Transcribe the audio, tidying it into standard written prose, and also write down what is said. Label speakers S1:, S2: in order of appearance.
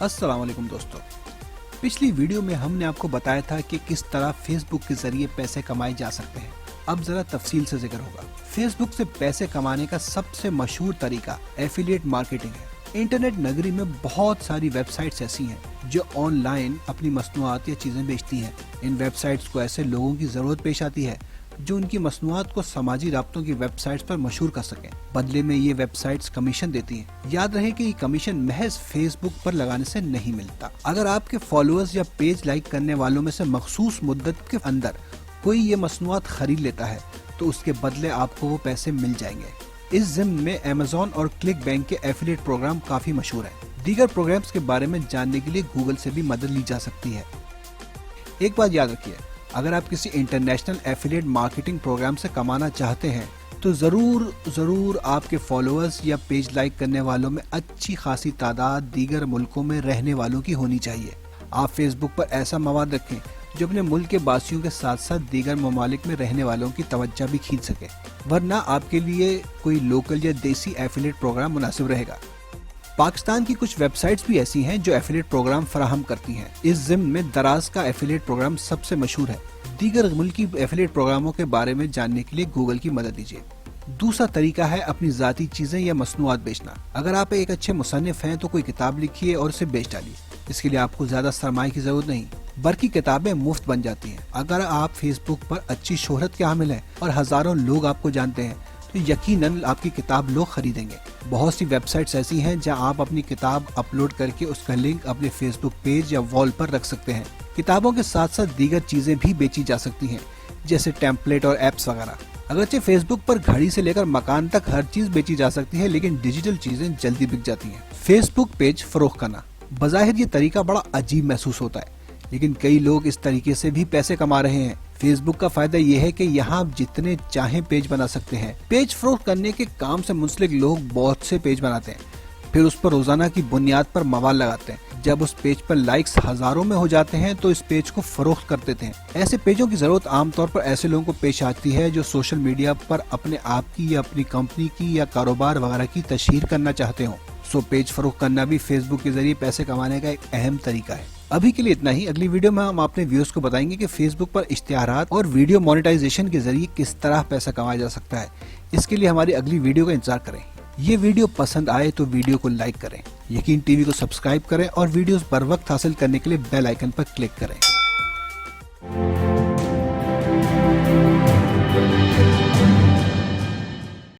S1: अस्सलाम वालेकुम दोस्तों, पिछली वीडियो में हमने आपको बताया था कि किस तरह फेसबुक के जरिए पैसे कमाए जा सकते हैं। अब जरा तफसील से जिक्र होगा। फेसबुक से पैसे कमाने का सबसे मशहूर तरीका एफिलिएट मार्केटिंग है। इंटरनेट नगरी में बहुत सारी वेबसाइट्स ऐसी हैं जो ऑनलाइन अपनी मसनूआत या चीजें बेचती हैं। इन वेबसाइट्स को ऐसे लोगों की जरूरत पेश आती है जो उनकी मसनूआत को समाजी राब्तों की वेबसाइट्स पर मशहूर कर सकें। बदले में ये वेबसाइट्स कमीशन देती हैं। याद रहे कि ये कमीशन महज फेसबुक पर लगाने से नहीं मिलता। अगर आपके फॉलोअर्स या पेज लाइक करने वालों में से मखसूस मुद्दत के अंदर कोई ये मसनूआत खरीद लेता है तो उसके बदले आपको वो पैसे मिल जाएंगे। इस ज़िम्न में अमेज़न और क्लिक बैंक के एफिलिएट प्रोग्राम काफी मशहूर हैं। दीगर प्रोग्राम्स के बारे में जानने के लिए गूगल से भी मदद ली जा सकती है। एक बात याद रखिए, अगर आप किसी इंटरनेशनल एफिलिएट मार्केटिंग प्रोग्राम से कमाना चाहते हैं तो जरूर आपके फॉलोअर्स या पेज लाइक करने वालों में अच्छी खासी तादाद दीगर मुल्कों में रहने वालों की होनी चाहिए। आप फेसबुक पर ऐसा मवाद रखें जो अपने मुल्क के बासियों के साथ साथ दीगर ममालिक में रहने वालों की तवज्जो भी खींच सके, वरना आपके लिए कोई लोकल या देसी एफिलिएट प्रोग्राम मुनासिब रहेगा। पाकिस्तान की कुछ वेबसाइट्स भी ऐसी हैं जो एफिलिएट प्रोग्राम फराहम करती हैं। इस ज़िम्न में दराज का एफिलिएट प्रोग्राम सबसे मशहूर है। दीगर मुल्की एफिलिएट प्रोग्रामों के बारे में जानने के लिए गूगल की मदद लीजिए। दूसरा तरीका है अपनी ज़ाती चीजें या मसनूआत बेचना। अगर आप एक अच्छे मुसन्निफ हैं तो कोई किताब लिखिए और उसे बेच डालिए। इसके लिए आपको ज्यादा सरमाए की जरूरत नहीं, बल्कि किताबें मुफ्त बन जाती हैं। अगर आप फेसबुक पर अच्छी शोहरत के हामिल हैं और हजारों लोग आपको जानते हैं तो यकीनन आपकी किताब लोग खरीदेंगे। बहुत सी वेबसाइट्स ऐसी हैं जहां आप अपनी किताब अपलोड करके उसका लिंक अपने फेसबुक पेज या वॉल पर रख सकते हैं। किताबों के साथ साथ दीगर चीजें भी बेची जा सकती हैं, जैसे टेम्पलेट और एप्स वगैरह। अगरचे फेसबुक पर घड़ी से लेकर मकान तक हर चीज बेची जा सकती है, लेकिन डिजिटल चीजें जल्दी बिक जाती हैं। फेसबुक पेज फरोख्त करना, बज़ाहिर ये तरीका बड़ा अजीब महसूस होता है, लेकिन कई लोग इस तरीके से भी पैसे कमा रहे हैं। फेसबुक का फायदा यह है कि यहाँ आप जितने चाहें पेज बना सकते हैं। पेज फरोख्त करने के काम से मुंसलिक लोग बहुत से पेज बनाते हैं, फिर उस पर रोजाना की बुनियाद पर मवाद लगाते हैं। जब उस पेज पर लाइक्स हजारों में हो जाते हैं तो इस पेज को फरोख्त कर देते हैं। ऐसे पेजों की जरूरत आमतौर पर ऐसे लोगों को पेश आती है जो सोशल मीडिया पर अपने आप की या अपनी कंपनी की या कारोबार वगैरह की तशहीर करना चाहते हो। सो पेज फरोख्त करना भी फेसबुक के जरिए पैसे कमाने का एक अहम तरीका है। अभी के लिए इतना ही। अगली वीडियो में हम अपने व्यूअर्स को बताएंगे कि फेसबुक पर इश्तिहारात और वीडियो मोनेटाइजेशन के जरिए किस तरह पैसा कमाया जा सकता है। इसके लिए हमारी अगली वीडियो का इंतजार करें। ये वीडियो पसंद आए तो वीडियो को लाइक करें, यकीन टीवी को सब्सक्राइब करें और वीडियोस बर वक्त हासिल करने के लिए बेल आइकन पर क्लिक करें।